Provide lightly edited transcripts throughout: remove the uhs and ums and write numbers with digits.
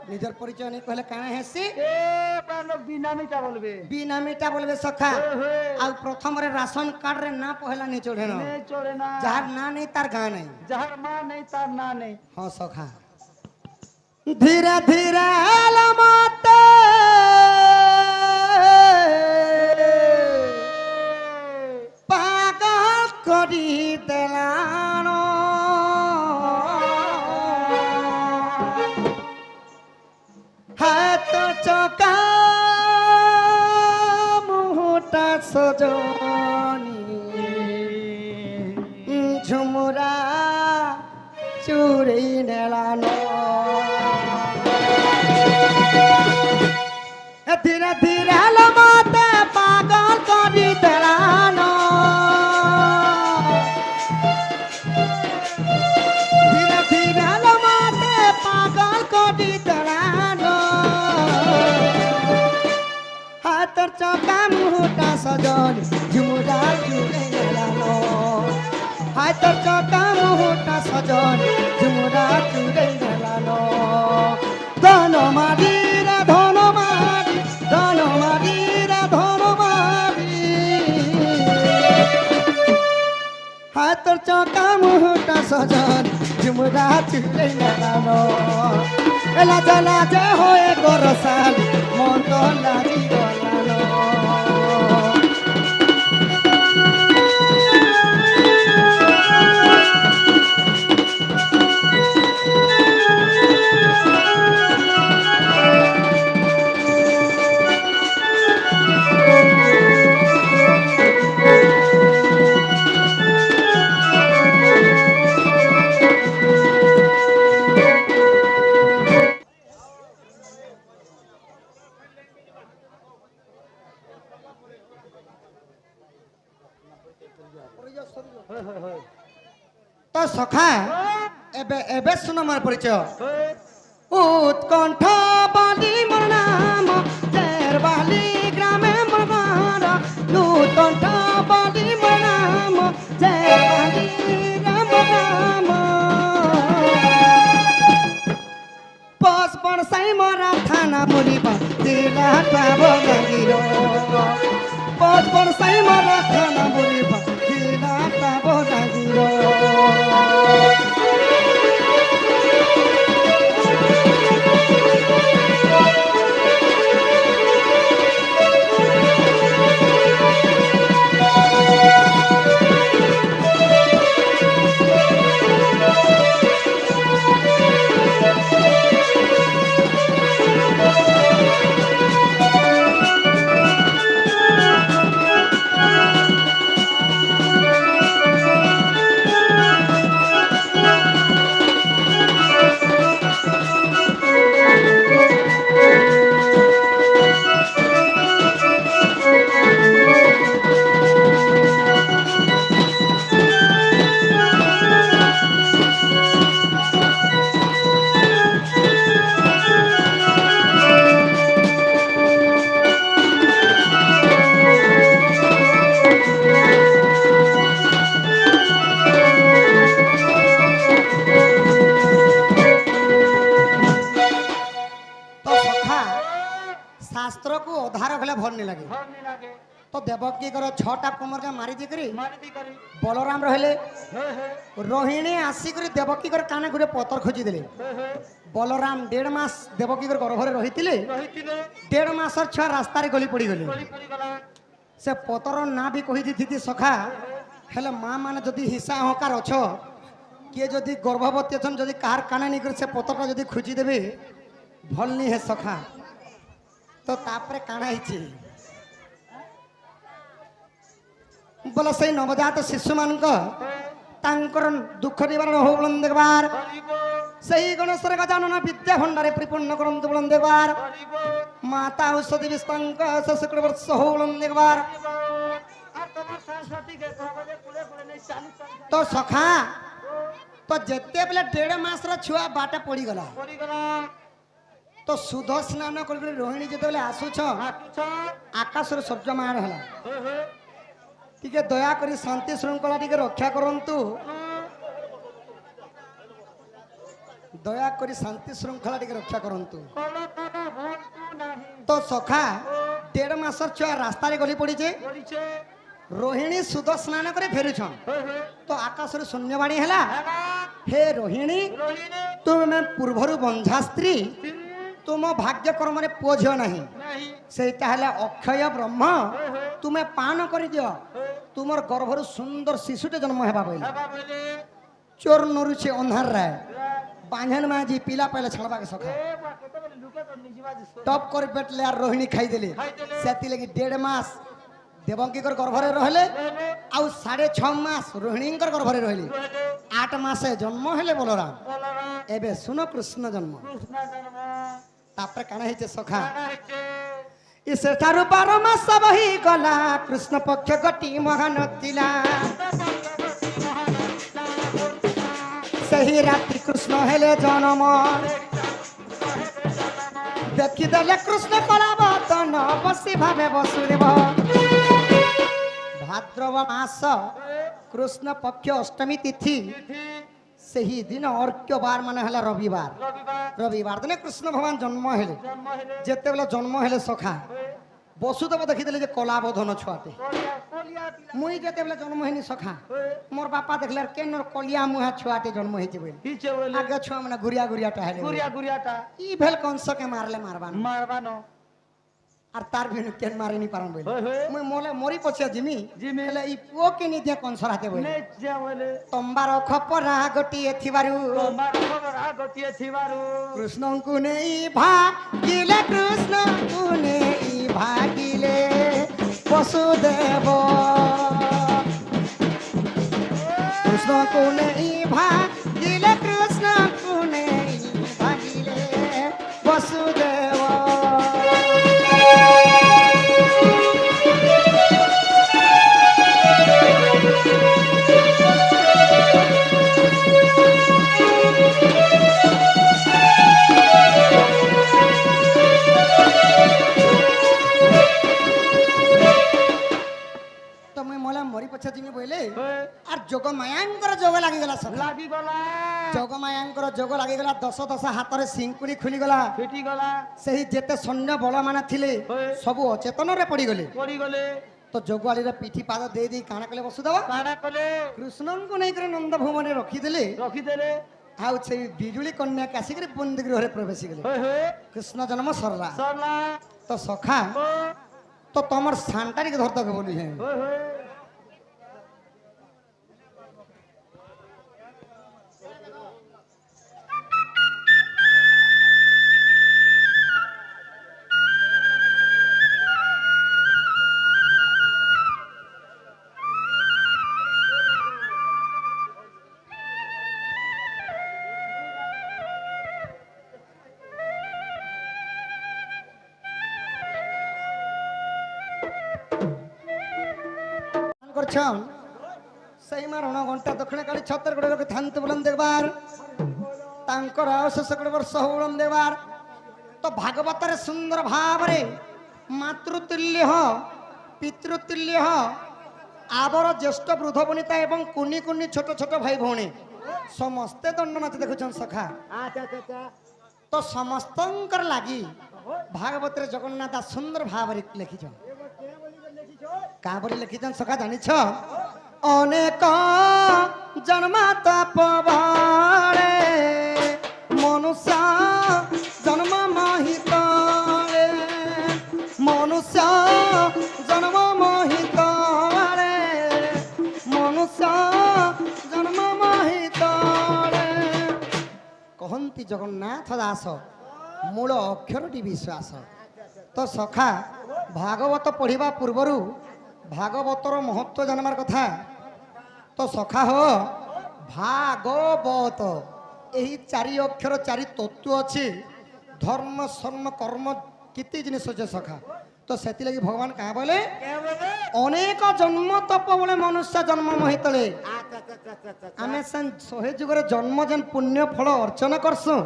निजर परिचय नहीं कहले काना हेसी बिनामीटा बोलबे सखा आ प्रथम रे राशन कार्ड रे ना पहला नहीं चढ़े न नहीं चढ़े ना जहार ना नहीं तार गां नहीं जहर मां नहीं तार ना नहीं हां सखा धीरे धीरे लमाते पागल करी देलानो हाथ चका मुहटा सजनी झुमुरा चूड़ी नेलानो धीरे धीरे लमाते पागल करी देलानो धीरे धीरे लमाते पागल करी देलानो हाथ चका मुहटा सजनी झुमुरा चूड़ी नेलानो हाथ चका मुहटा सजनी झुमुरा चूड़ी नेलानो धन मारी रे धन मारी धन मारी रे धन मारी हाथ चका मुहटा सजनी झुमुरा चूड़ी नेलानो एला जला जे होए गोरसाली मन तो लागी गलानो तो सखा एबे एबे सुनो मोर परिचय उत्कंठ बाली मोर नाम शेरवाली ग्रामे मोर घर उत्कंठ बाली मोर नाम शेरवाली ग्राम पस पड़साई मोरा थाना मुरीबा जिला पाबो गंगिरो पस पड़साई मोरा थाना मुरीबा जिला पाबो गंगिरो शास्त्र को अधार गले भल नहीं लगे तो देवकी कर छटा कुमर के मारी दी करी बलराम रहिले रोहिणी आसिक देवकी कर काने गुरे पतर खोजी देले बलराम 1.5 मास देवकी कर गर्भ रे रहितिले 1.5 मासर छुआ रास्ता रे गली पड़ी गले से पतर ना भी कहि दी थी सखा हेले मां माने जदी हिस्सा अहंकार अछ किए जदी गर्भवती अछन जदी कार काने नहीं कर से पतरटा जदी खोजी देबे भल नहीं है सखा तो तापरे काना हिची बोला से नवजात शिशु मान तांकर दुख निवारण हो बोलन देखबार सही गणेश्वर गजानन विद्या भंडारे परिपूर्ण करंतु बोलन देखबार माता औषधि विस्तंक शुक्र वर्ष हो बोलन देखबार तो सखा तो जेते बेले 1.5 मास रा छुआ बाटा पड़ी गला तो सुध स्नान कर रोहिणी जो आसुछ आकाश सूर्यमान है टिके दया करी शांति श्रृंखला टिके रक्षा करंतु দয়া করে শান্তি শৃঙ্খলা টিকে রক্ষা করন্তু। কল কল ভন্তু নাহি তো সখা 1.5 মাসর ছুয়া রাস্তায় গলি পড়িছে। পরিছে রোহিণী সুদ স্নান করে ফেরুছন। তো আকাশরে শূন্যবাণী হেলা, হেলা হে রোহিণী রহিণী তুমি পূর্বরু বঞ্ঝা স্ত্রী, তুম ভাগ্যকর্মরে পুଅ ঝিଅ ନାହିଁ, নাহি সেইটা হলে অক্ষয় ব্রহ্ম। তুমি পান করে দিও, তোমার গর্ভরু সুন্দর শিশুটে জন্ম হেবা বইলে। হেবা বলে চোর নরুছে ଅନ୍ଧାର রায়, বাঁধন মাঝি পিলা পাইলে ছাড়বাকে সখা। এ বা কেতবেলে লুকে তো নিজবা দিছ টপ করে পেটলে আর রোহিণী খাইদেলে। খাইদেলে। সেতিলাগি 1.5 মাস দেবঙ্কীকর গর্ভরে রহলে, রহিলে আউ 6.5 মাস রোহিণীঙ্কর গর্ভরে রহিলে। রহিলে 8 মাসে জন্ম হেলে বলরাম। বলরাম এবে শুনো কৃষ্ণ জন্ম। কৃষ্ণ জন্ম তারপরে কানা হয়েছে সখা, কানা হইছে সেঠারু 12 মাস বহি গলা, কৃষ্ণ পক্ষ গটি মহান ଥିଲା। ସେହି ରାତ୍ରି କୃଷ୍ଣ ହେଲେ ଜନମ, ଦେଖିଦେଲେ କୃଷ୍ଣ କଳାବତନ, ବସି ଭାବେ ବସୁଦେବ। ଭାଦ୍ରବ ମାସ କୃଷ୍ଣ ପକ୍ଷ ଅଷ୍ଟମୀ ତିଥି, ସେହି ଦିନ ଅର୍କ୍ୟବାର ମାନେ ହେଲା ରବିବାର। রবিবার ରବିବାର ଦିନ କୃଷ୍ଣ ଭଗବାନ ଜନ୍ମ ହେଲେ। জন্ম হইলে ଯେତେବେଳେ ଜନ୍ମ ହେଲେ ସଖା, ବସୁଦେବ ଦେଖିଦେଲେ ଯେ କଳାବଧନ ଛୁଆଟେ। কলিয়া কলিয়া পিলা ମୁଇଁ ଯେତେବେଳେ ଜନ୍ମ ହେଇନି ସଖା, হয়ে মোর বাপা দেখলে কেন কলিয়া মুহা ছুয়াটে জন্ম হয়েছে বলে। হিচে বলে আগে ছুয়া মানে ঘুরিয়া ঘুরিয়াটা হেলে গুড়িয়া গুড়িয়াটা ই ভেল কংসকে মারলে মারবান, মারবানো আর তার ভিনু কেন মারিনি পারন বলে। হয়ে হয়ে মুই মোলে মরি পছিয়া জিমি জিমি। হেলে ই পুଅ কে নি দিয়া কংসর হাতে বলে। নে যা বলে ତମ୍ବାର ଖପରା ଗୋଟିଏ ଥିବାରୁ, তোমার খবর আগটিয়ে থিবারু କୃଷ୍ଣଙ୍କୁ ନେଇ ଭାଗିଲେ, କୃଷ୍ଣଙ୍କୁ ନେଇ ଭାଗିଲେ ବସୁଦେବ। କୃଷ୍ଣଙ୍କୁ ନେଇ ଭାଗିଲେ, କୃଷ୍ଣଙ୍କୁ ନେଇ ଭାଗିଲେ ବସୁଦେବ। তো মুই মোলা মরি পছা জিমি বইলে, হয়ে আর যোগ মায়াঙ্কর যোগ লাগিগলা সখা। লাগি গলা যোগ মায়াঙ্কর যোগ লাগিগলা, 10 হাତରେ সিঙ্কুড়ি খুলিগলা। ফিটি গলা ସେହି ଯେତେ ସୈନ୍ୟ ବଳ ମାନେ ଥିଲେ ହଏ। ସବୁ ଅଚେତନରେ ପଡିଗଲେ। পড়ি গলে ତ ଯୋଗୁଆଳିର ପିଠି ପାଦ ଦେଇ ଦେଇ କାଣା କଲେ ବସୁଦେବ, কানা কলে କୃଷ୍ଣଙ୍କୁ ନେଇକରି ନନ୍ଦ ଭୁବନରେ ରଖିଦେଲେ। রখি দেলে ଆଉ ସେଇ ବିଜୁଳି କନ୍ୟାକୁ ଆସିକରି ବନ୍ଦୀ ଗୃହରେ ପ୍ରବେଶ କଲେ। হয়ে হয়ে କୃଷ୍ଣ ଜନ୍ମ ସରିଲା। সরলা ତ ସଖା, ও ତ ତମର ସାନଟା ଟିକେ ଧରତକେ ବୋଲି ହେ। হয়ে হয়ে করছন সেই মা রণঘণ্টা দক্ষিণ কালী ছত্রগড় লোক থানতে বলেন দেখবার, তাঙ্কর অশেষ করে বর্ষ বলেন দেখবার। তো ভাগবতরে সুন্দর ভাবে মাতৃতুল্য পিতৃতুল্য আবর জ্যেষ্ঠ বৃদ্ধ বনিতা এবং কুনি কুনি ছোট ছোট ভাই ভৌণী সমস্তে দণ্ড নাচ দেখুছেন সখা। আচ্ছা আচ্ছা আচ্ছা তো সমস্তঙ্কর লাগি ভাগবতরে জগন্নাথ সুন্দর ভাবে লিখিছেন। কা বলি লিখিছেন সখা জানিছ, অনেক জন্ম তপবরে মনুষ্য জন্ম মহিতরে, মনুষ্য জন্ম মহিতরে, মনুষ্য জন্ম মহিতরে। কহନ୍ତି জগন্নাথ দাস মূল অক্ষরটি বিশ্বাস। তো সখা ভাগবত পড়িবা পূର୍ବରୁ ভাগবতর মহত্ব জানবার কথা। তো সখা হ ভাগবত এই 4 অক্ষর 4 তত্ত্ব আছে। ধর্ম শর্ম কর্ম কেতে জিনিস আছে সখা। তো সেতিলাগি ভগবান কা বলে, কে বলে অনেক জন্ম তপ বলে মনুষ্য জন্ম মহিতলে। আচ্ছা আচ্ছা আচ্ছা আচ্ছা ଆମେ ଶହେ ଯୁଗରେ ଜନ୍ମ ଯେନ୍ ପୁଣ୍ୟ ଫଳ ଅର୍ଚ୍ଚନା କରସୁଁ,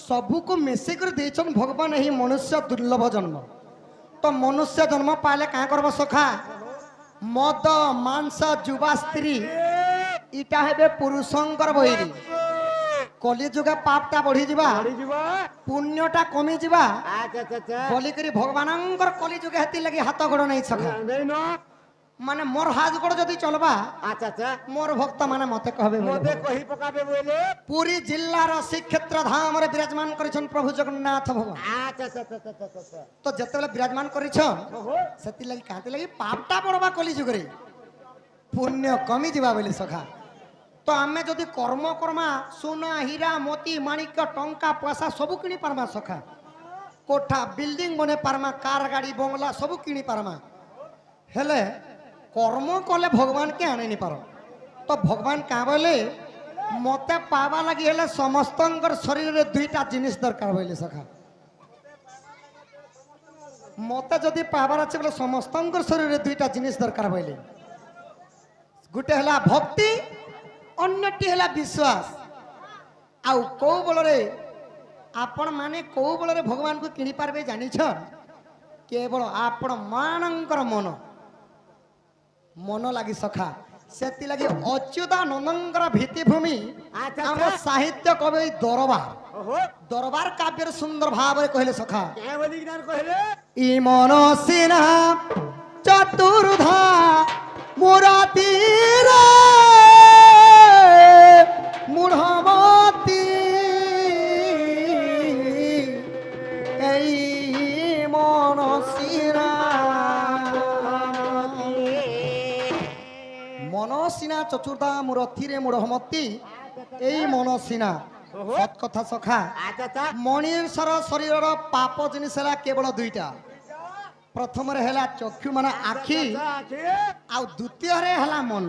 ସବୁକୁ ମିଶିକରି ଦେଇଛନ୍ ଭଗବାନ ଏହି ମନୁଷ୍ୟ ଦୁର୍ଲଭ ଜନ୍ମ। ତ ମନୁଷ୍ୟ ଜନ୍ମ ପାଇଲେ କାଁ କରବ ସଖା, ମଦ ମାଂସ ଯୁବା ସ୍ତ୍ରୀ ଇଟା ହେବେ ପୁରୁଷଙ୍କର ବହିରି। কলি যুগে পাপটা বঢ়ি যা বড়ি যাব পুণ্যটা কমি যা আচ্ছা আচ্ছা আচ্ছা বলি করে ভগবানঙ্কর কলি যুগে হেতি লাগি হাত গোড় নাই সখা নেই ন মানে মোর হাত গোড় যদি চলবা আচ্ছা আচ্ছা মোর ভক্ত মানে মতে কহবে বলে। মতে কহি পকাবে বলে পুরী জিল্লার শ্রীক্ষেত্র ধামরে বিরাজমান করেছেন প্রভু জগন্নাথ ভগবান। আচ্ছা আচ্ছা আচ্ছা আচ্ছা আচ্ছা তো যেতবেলে বিরাজমান করেছ ওহো সেতি লাগি কাঁতি লাগি পাপটা পড়বা কলি যুগরে পুণ্য কমি যা বলে সখা। তো আমি যদি কর্ম কর্মা সোনা হীরা মতি মাণিক্য টঙ্কা পয়সা সবু কিনি পারমা সখা। কোঠা বিল্ডিং বনে পারমা কার গাড়ি বংলা সবু কিনি পারমা হেলে কর্ম কলে ভগবানকে আনেনি পার। তো ভগবান কাঁ বলে মতে পাবা লাগি হেলে সমস্তঙ্কর শরীরে দুইটা জিনিস দরকার বলে সখা। মতে যদি পাবার আছে বলে সমস্তঙ্কর শরীরে দুইটা জিনিস দরকার বলে গোটে হেলা ভক্তি অন্যটি হেলা বিশ্বাস। আউ কৌ বলরে আপন মানে কৌ বলরে ভগবানকে কিনি পারবে জানিছ কেবল আপন মানঙ্কর মন মন লাগি সখা। সেতি লাগি অচ্युतानंदଙ୍କର ভিত্তিভূমি আচ্ছা, ଆମ আচ্ছা। সাহিত্য কবি দরবার ওহো দরবার কাব্যের সুন্দর ভাবে কহিলে সখা। কে বলি জ্ঞান কহিলে ই মনসিনা চতুর্ধা মুরাতির মূঢ়মতি এই মনসিনা মনসিনা চতুর্ধা মুরথিরে মূঢ়মতি এই মনসিনা ওহো। সৎ কথা সখা। আচ্ছা আচ্ছা মଣିষর শরীরর পাপ জিনিস হেলা কেবল দুইটা। প্রথমরে হেলা চক্ষু মানে আখি আউ দ্বিতীয়রে হেলা মন।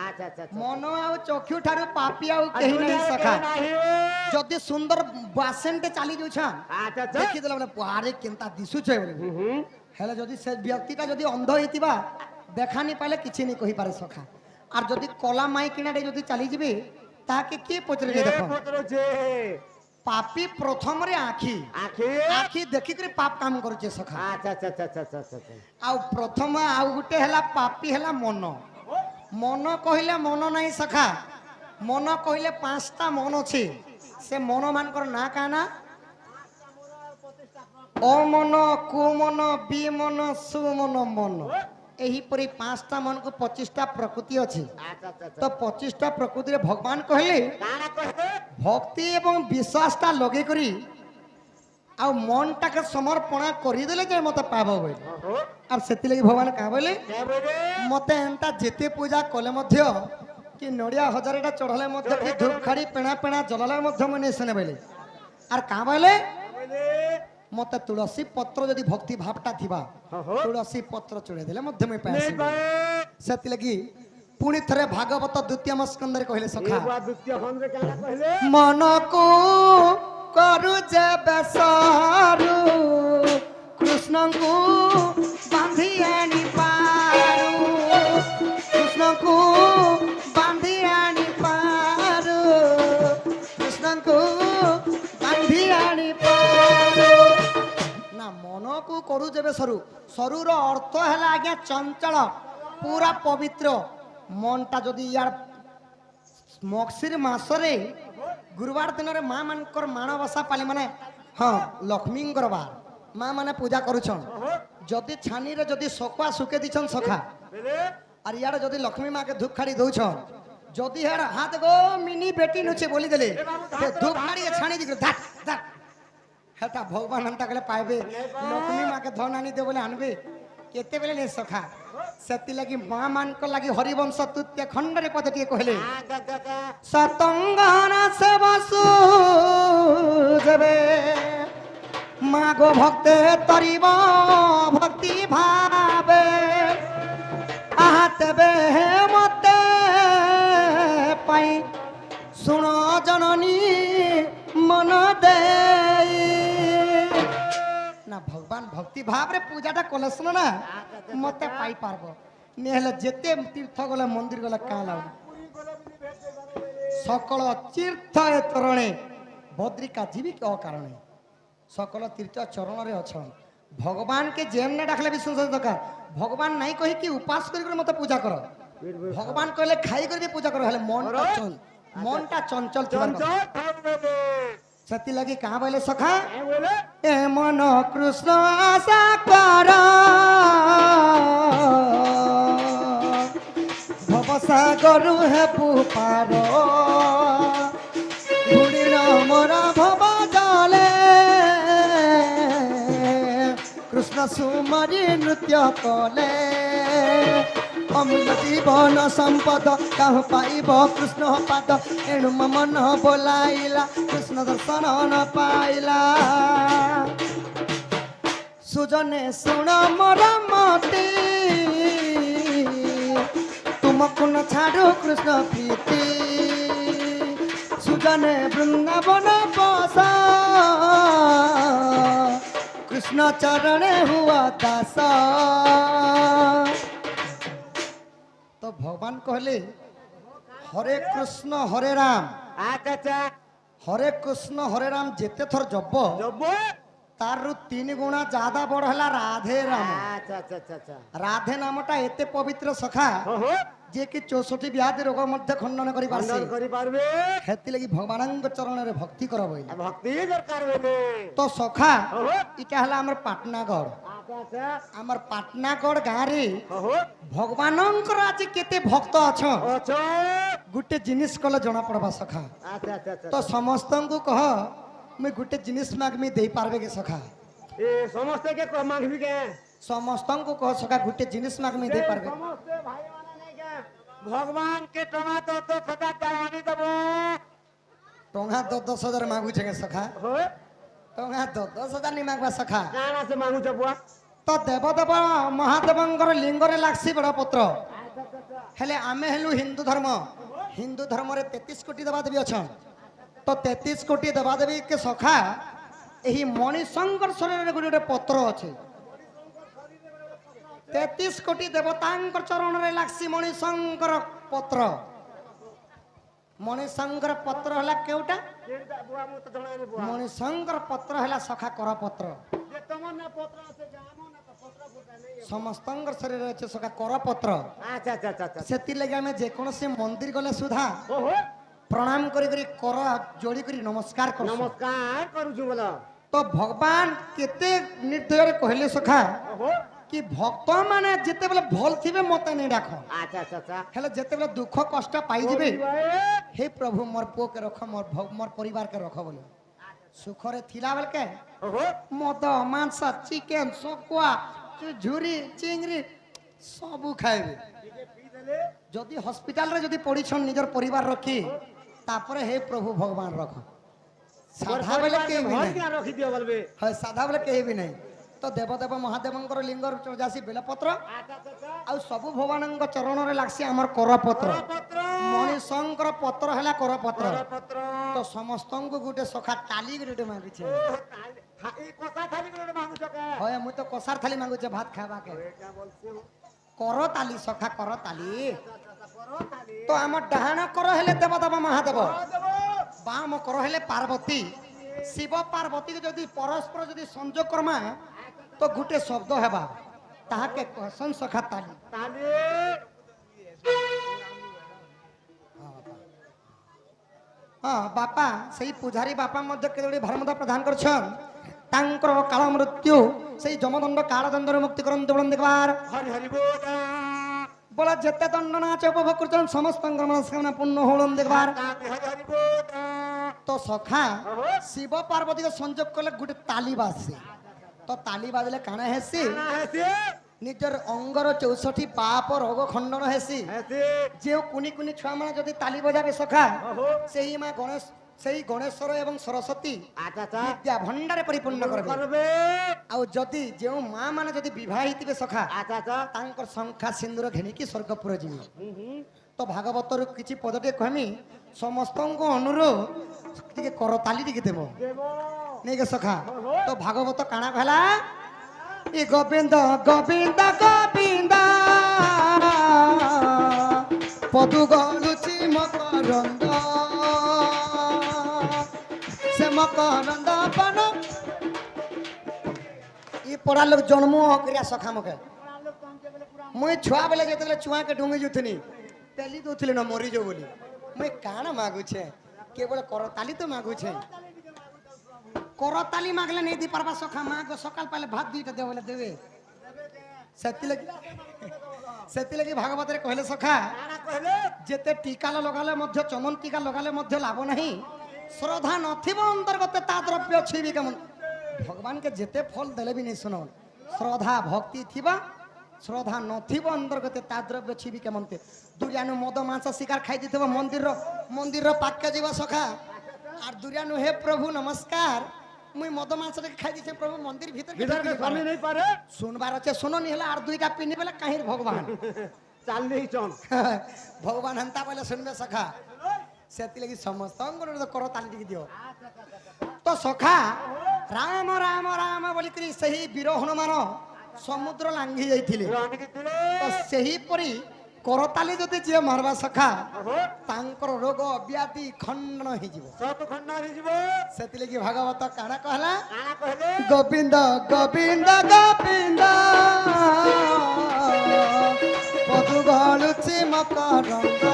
আচ্ছা আচ্ছা মন আউ চক্ষু ঠারু পাপি আউ কেহি নাই সখা। যদি সুন্দর বাসেনটে চালি যাউছান আচ্ছা আচ্ছা দেখি দেলা বলে পারে কেনতা দিশুছে বলে হেলে যদি সে ব্যক্তিটা যদি অন্ধ হইতিবা দেখানি পাইলে কিছু নি কহি পারে সখা। আর যদি কলা মাই কিনারে যদি চালি যাবে তাকে কে পচরে কে দেখো পত্রছে পাপি প্রথমরে আখি আখি আখি ଦେଖିକରି পাপ কাম করছে সখা। আচ্ছা আচ্ছা আচ্ছা আচ্ছা আচ্ছা আচ্ছা আউ প্রথম আউ গুটে হেলা পাপি হেলা মন। মন কহিলে মন নাই সখা। মন কহিলে পাঁচটা মন আছে। সে মন মানকর না কানা অমন কুমন বিমন সুমন মন এহিপরি পাঁচটা মনকু 25টা প্রকৃতি আছে। আচ্ছা আচ্ছা আচ্ছা তো 25টা প্রকৃতিরে ভগবান কহিলে কানা কহে ভক্তি এবং বিশ্বাসটা লগে করি আউ মনটাকে সমর্পণা করিদেলে যে মতে পাব বলে। ওহো আর সেতিলাগি ভগবান কা বলে কে বলে মতে এন্তা যেতে পূজা কলে মধ্য কি নড়িয়া হজারেটা চড়লে মধ্য কি ধূপখাড়ি পেଣା পেଣା জলালে মধ্য মনে শুনে বলে। আর কা বলে বলে মতে তুলসী পত্র যদি ভক্তি ভাবটা থিবা ওহো তুলসী পত্র চড়ে দেলে মধ্য মে পায় নেই পাए সেতিলাগি পুଣି ଥରେ ଭାଗବତ ଦ୍ୱିତୀୟ ସ୍କନ୍ଧରେ କହିଲେ ସଖା एक बार द्वितीय खंड रे काना कहले ମନକୁ କରୁ ଯେବେ ସରୁ କୃଷ୍ଣଙ୍କୁ ବାନ୍ଧି ଆଣି ପାରୁ କୃଷ୍ଣଙ୍କୁ ବାନ୍ଧି ଆଣି ପାରୁ କୃଷ୍ଣଙ୍କୁ ବାନ୍ଧି ଆଣି ପାରୁ ନା ମନକୁ କରୁ ଯେବେ ସରୁ ସରୁର ଅର୍ଥ ହେଲା ଆଜ୍ଞା ଚଞ୍ଚଳ ପୁରା ପବିତ୍ର ମନଟା ଯଦି ইয়ার মগশির মাসরে গুরুবার দিনের মা মানকর মাণবসা পালি মানে হ্যাঁ লক্ষ্মীঙ্কর বার মা মানে পূজা করুছন যদি ছানিরে যদি সকুয়া শুকে দিছন সখা বলে আর ইয়ারে যদি লক্ষ্মী মাকে ধূপ খাড়ি দৌছন যদি হের হাত গো মিনি বেটি নুছে বলি দেলে ধূপ খাড়ি ছানি দিকে ধাট ধাট হেটা ভগবান হান্তা গলে পাইবে লক্ষ্মী মাকে ধন আনি দে বলে আনবে কেতেবেলে নে সখা সেতি লাগি মা মানক লাগি হরিবংশ তৃতীয় খণ্ডরে পদটিয়ে কহিলে आगा गागा সতঙ্গন সে বসু যাবে মাগো ভক্তে তরিব ভক্তি ভাবে আহাতেবে মতে পাই শুণ জননী মন দেই না ভগবান ভক্তি ভাবরে পূজাটা কলে শুনো না মতে পাই পারব নেহলে যেতে তীর্থ গলে মন্দির গলে কাঁ লাগবে সকল তীর্থ এ তরণে ভদ্রিকা জীবিক অকারণে সকল তীর্থ চরণরে অছন ভগবান কে যেমনে ডাকলে বিষ্ণু দরকার ভগবান নাই কহি কি উপাস করি করে মতে পূজা কর ভগবান কইলে খাই করি পূজা কর হলে মনটা চঞ্চল থিবার কথা। চঞ্চল থাকবে সেতি লাগি কাঁ বলে সখা এ বলে এ মন কৃষ্ণ আশা কর ভবসাগরু হেবু পার বুড়ির মোর ভব জলে কৃষ্ণ সুমরি নৃত্য কলে অমূল্য জীবন সম্পদ কাহু পাইব কৃষ্ণ পাদ এণু মন বোলাইলা কৃষ্ণ দর্শন ন পাইলা সুজনে শুণ মোর মতি তুমকু ন ছাড়ু কৃষ্ণ প্রীতি সুজনে বৃন্দাবন বস কৃষ্ণ চরণে হুয়া দাস। তো ভগবান কহলে হরে কৃষ্ণ হরে রাম আচ্ছা আচ্ছা হরে কৃষ্ণ হরে রাম যেতে থর জব জব তার 3 গুণা জাদা বড় হলা রাধে রাম। আচ্ছা আচ্ছা আচ্ছা আচ্ছা রাধে নামটা এতে পবিত্র সখা ওহো যে কি 64 ব্যাধি রোগ মধ্যে খণ্ডন করি পারছে। খণ্ডন করি পারবে হেতি লাগি ভগবানଙ୍କ চরণরে ভক্তি কর বইলা। ভক্তি দরকার হইলে তো সখা ওহো এটা হলা আমার পাটনাগড়। আচ্ছা আচ্ছা আমার পাটনাগড় গাঁরে ওহো ভগবানଙ୍କର আজ কেতে ভক্ত অছ আচ্ছা গুটে জিনিস কলে জনা পড়বা সখা। আচ্ছা আচ্ছা আচ্ছা তো ସମସ୍ତଙ୍କୁ কহ মুই গুটে জিনিস মাগমি দেই পারবে কে সখা। এ সমস্তে কে মাগবি কে ସମସ୍ତଙ୍କୁ কহ সখা গুটে জিনিস মাগমি দেই পারবে। সমস্তে ভাই মানে নাই কে ভগবান কে টনা তো সদা জানি দেব টঙ্কা 10,000 মাগুছে কে সখা। हो টঙ্কা 10,000 নি মাগবা সখা। काना से मांगू चपुआ তো দেবদেব মহাদেবঙ্কর লিঙ্গরে লাগছি বড় পত্র হেলে আমি হেলু হিন্দু ধর্ম। হিন্দু ধর্মরে 33 কোটি দেবাদেবী অছন। তো 33 কোটি দেবাদেবী কে সখা এই মণিশঙ্কর শরীরে গোটে পত্র আছে। 33 কোটি দেবতাঙ্কর চরণরে লাগছি মণিশঙ্কর পত্র। মণিশঙ্কর পত্র হলা কেউটা बुआ मु तो जणा बुआ মণিশঙ্কর পত্র হলা সখা কর পত্র। जे तमन ना पत्र से जानो ना तो पत्र फुटा नहीं সমস্তঙ্কর শরীরে আছে সখা কর পত্র। अच्छा अच्छा अच्छा अच्छा সেতি লাগি আমি যে কোনসি মন্দির গলে সুধা ओहो প্রণাম করি করি কর যোড়ি করি নমস্কার করছু। नमस्कार करू छु बोला তো ভগবান কেতে নির্দୟରେ কহিলে সখা ओहो কি ভক্ত মানে যেতেবেলে ভাল থিবে মতে নেই রাখ अच्छा अच्छा अच्छा হেলে যেতেবেলে দুঃখ কষ্ট পাই যাবে भाई হে প্রভু মোর পুকে রখ মোর পরিবার কে রখ বলে সুখরে থিলা বেলকে ओहो মদ মাংস চিকেন সকুয়া ঝুরি চিংড়ি সবু খাইবে। যদি হসপিটাল রে যদি পড়িছন নিজের পরিবার রখি তারপরে হে প্রভু ভগবান রখ। সাধা বেলে কে भी भर नहीं के रखी दियो बोलबे হয় সাধা বেলে কে भी नहीं। তো দেবদেব মহাদেবঙ্কর লিঙ্গর যাসি বেলপত্র अच्छा अच्छा ଆଉ ସବୁ ଭଗବାନଙ୍କ ଚରଣରେ ଲାଗସି ଆମର କରପତ୍ର। पत्र ମଣିଷଙ୍କର ପତ୍ର ହେଲା କରପତ୍ର। पत्र ତ ସମସ୍ତଙ୍କୁ ଗୋଟେ ସଖା ତାଲି ଗୋଟେ ମାଗୁଛେ। ई कोसा थाली को मांगू छके হয় ମୁଁ ତ କସାର ଥାଲି ମାଗୁଛେ ଭାତ ଖାଇବାକେ। क्या बोलते हो କର ତାଲି ସଖା କର ତାଲି। करो थाली ତ ଆମର ଡାହାଣ କର ହେଲେ ଦେବଦେବ ମହାଦେବ देबो ବାମ କର ହେଲେ ପାର୍ବତୀ। ଶିବ ପାର୍ବତୀকে ଯଦି ପରସ୍ପର ଯଦି ସଂଯୋଗ କର୍ମା ତ ଗୋଟେ ଶବ୍ଦ ହେବା ତାହାକେ କହସନ୍ ସଖା ତାଲି। थाली ହଁ ବାପା ସେଇ ପୂଜାରୀ ବାପା ମଧ୍ୟ କେତେ ଧର୍ମଦ ପ୍ରଦାନ କରିଛନ୍। ତାଙ୍କର କାଳ ମୃତ୍ୟୁ ସେଇ ଯମଦଣ୍ଡ କାଳଦଣ୍ଡରୁ ମୁକ୍ତି କରନ୍ତୁ ବୋଲନ୍ ଦେଖବାର हरि हरि बोल ବୋଲା ଯେତେ ଦଣ୍ଡ ନାଚ ଉପଭୋଗ କରୁଛନ୍ ସମସ୍ତଙ୍କର ମନସ୍କାମନା ପୂର୍ଣ୍ଣ ହୋଳନ୍ ଦେଖବାର। हरि हरि बोल ତ ସଖା ଶିବ ପାର୍ବତୀকে ସଂଯୋଗ କଲେ ଗୋଟେ ତାଲି ବାଜସି। ତ ତାଲି ବାଜିଲେ କାଣା ହେସି ऐसे ନିଜର ଅଙ୍ଗର 64 ପାପ ରୋଗ ଖଣ୍ଡନ ହେସି। ऐसे ଯେଉଁ କୁନି କୁନି ଛୁଆ ମାନେ ଯଦି ତାଲି ବଜାବେ ସଖା ओहो ସେଇ ମା ଗଣେଶ ସେଇ ଗଣେଶ୍ୱର ଏବଂ ସରସ୍ୱତୀ अच्छा अच्छा ବିଦ୍ୟା ଭଣ୍ଡାରେ ପରିପୂର୍ଣ୍ଣ କରିବେ। करबे ଆଉ ଯଦି ଯେଉଁ ମା ମାନେ ଯଦି ବିବାହ ହେଇଥିବେ ସଖା अच्छा अच्छा ତାଙ୍କର ଶଙ୍ଖା ସିନ୍ଦୁର ଘେନିକି ସ୍ୱର୍ଗପୁର ଯିବେ। ତ ଭାଗବତରୁ କିଛି ପଦଟେ କହମି ସମସ୍ତଙ୍କୁ ଅନୁରୋଧ ଟିକେ କରତାଲି ଟିକେ ଦେବ देबो ନେଇକେ ସଖା। ତ ଭାଗବତ କାଣା କହିଲା ଏ ଗୋବିନ୍ଦ ଗୋବିନ୍ଦ ଗୋବିନ୍ଦ ପଦୁ ଗଲୁଛି ମକରନ୍ଦ ସେ ମକରନ୍ଦ ପନ ଇ ପড়া লোক জন্ম করিয়া সখা মকে মুই ছুয়া বেলে যেতেলে ছুয়াকে ঢুঙ্গি যাউথিনি পেলি দউথিলে না মরি যাও বলি ମୁଇଁ କାଣା ମାଗୁଛେ କେବଳ କରତାଲି ତ ମାଗୁଛେ କରତାଲି ମାଗଲେ ନେଇ ଦି ପାରବା ସଖା ମାଗ ସକାଳ ପାଇଲେ ଭାତ ଦୁଇଟା ଦେବ ବୋଲେ ଦେବେ ସେଥିଲାଗି ଭାଗବତରେ କହିଲେ ସଖା ଯେତେ ଟିକା ଲଗାଲେ ମଧ୍ୟ ଚମନ ଟିକା ଲଗାଲେ ମଧ୍ୟ ଲାଭ ନାହିଁ ଶ୍ରଦ୍ଧା ନଥିବ ଅନ୍ତର୍ଗତ ତା ଦ୍ରବ୍ୟ ଛିବି କେମନ ଭଗବାନকে ଯେତେ ଫଳ ଦେଲେ ବି ନେଇ ଶୁଣ ଶ୍ରଦ୍ଧା ଭକ୍ତି ଥିବା ଶ୍ରଦ୍ଧା ନଥିବ ଅନ୍ତର୍ଗତ ତା ଦ୍ରବ୍ୟ ଛିବି କେମନ୍ତେ ଦୁରିଆନୁ ମଦ ମାଂସ ଶିକାର ଖାଇ ଦେଇଥିବ ମନ୍ଦିରର ପାଖକେ ଯିବା ସଖା আর দুরিয়ানু হে প্রভু নমস্কার মুই মদ মাংসটাকে খাই দিছে প্রভু মন্দির ভিতর স্বামী নেই পারে শুনবার আছে শুনো নি হলে আর দুইটা পিনি বেলে কাহির ভগবান চাল নেই চল ভগবান হেন্তা বলে শুনবে সখা সেতি লাগি সমস্ত কর তালি টিকে দিও তো সখা রাম রাম রাম বলি করি সেই বীর হনুমান সমুদ্র লাঙ্ঘি যাইଥିଲେ তো সেই পরি করতালি যদি যে মারবা সখা তাঙ্কর রোগ ব্যাধি খণ্ডন হইଯିବ সব খন্ড হইଯିব সেতিলাগি ভাগবত কাଣା কহলা কানা কইলে গোবিন্দ গোবিন্দ গোবিন্দ পদু গলুছি মকরন্দ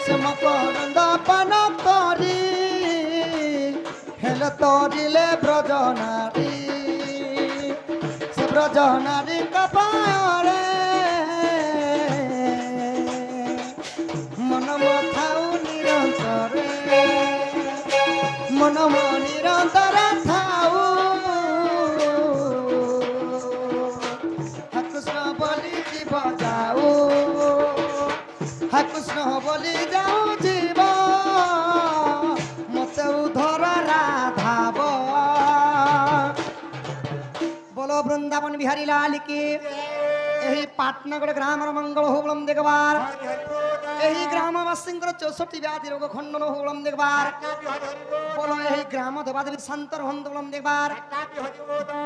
সে মকরন্দ পান করি হেলে তরিলে ব্রজনারী সে ব্রজনারী কপায়রে মন মথাউ নিরন্তরে মন নিরন্তরে থাউ হে কৃষ্ণ বলি জীব যাও হে কৃষ্ণ বলি যাও জীব মতে উধর রাধাব বলো বৃন্দাবন বিহারী লাল কি এই পাটনগর গ্রামের মঙ্গল হোবলম দেখবার এই গ্রামবাসীঙ্কর 64 ব্যাধি রোগ খণ্ডন হোবলম দেখবার বলো এই গ্রাম দেবাদেবী শান্তর হন্ত বলম দেখবার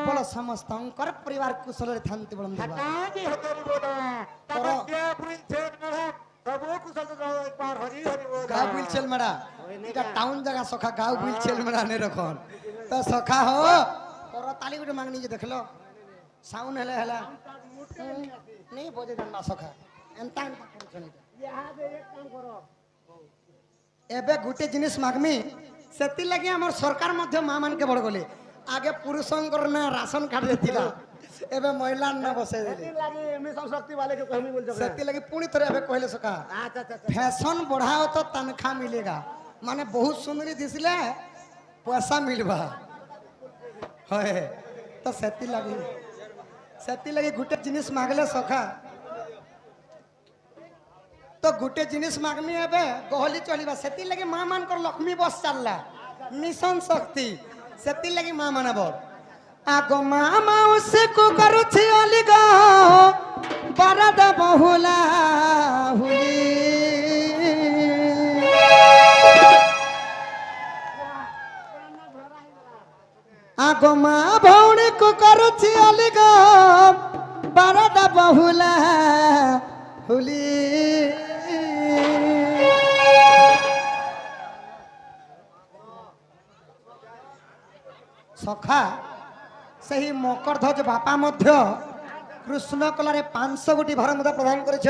বলো সমস্তঙ্কর পরিবার কুশলরে থান্তি বলম দেখবার গাঁও বুলছেল মেড়া এটা টাউন জায়গা সখা গাঁও বুলছেল মেড়া নে রকম তো সখা হো কর তালি গুটে মাগনি যে দেখলো সাউন্ড হেলে হেলা नहीं बोझे दंडा सखा एंता एंता करछन एबे गुटे जिनिस मागमी सेति लागि हमर सरकार मध्य मा मान के बड़ गले आगे पुरुषंकर ना राशन कार्ड देतिला एबे महिला ना बसे देले सेति लागि मिशन शक्ति वाले के कहमी बोल जगह सेति लागि पुणी थरे एबे कहले सखा अच्छा फैशन बढ़ाओ तो तनखा मिलेगा माने बहुत सुंदरी दिसले पैसा मिलबा होय तो सेति लागि गुटे जिनिस मागले सखा तो गुटे जिनिस मागमी एबे गहली चलिबा सेति लागि मां मान कर लक्ष्मी बस चलला मिशन शक्ति सेति लागि मां मानबो आगो मां माउसे को करूछि अलिगा बरद बहुला हुली आगो मां भौणी को करूछि अलिगा बरद बहुला हुली सखा सही मकरध्वज बापा मध्य कृष्ण कलारे 500 गोटी भरमुदा प्रदान करिछ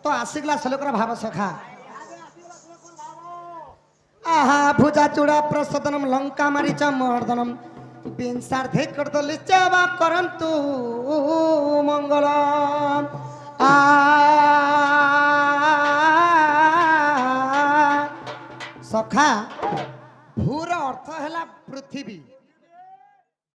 तो आसिगला सलोकर भाव सखा आहा भुजा चूड़ा प्रसदनम लंका मारीच मर्दनम बिंसार्धे करदली सेवा करंतु मंगल आ सखा भूर अर्थ हैला पृथ्वी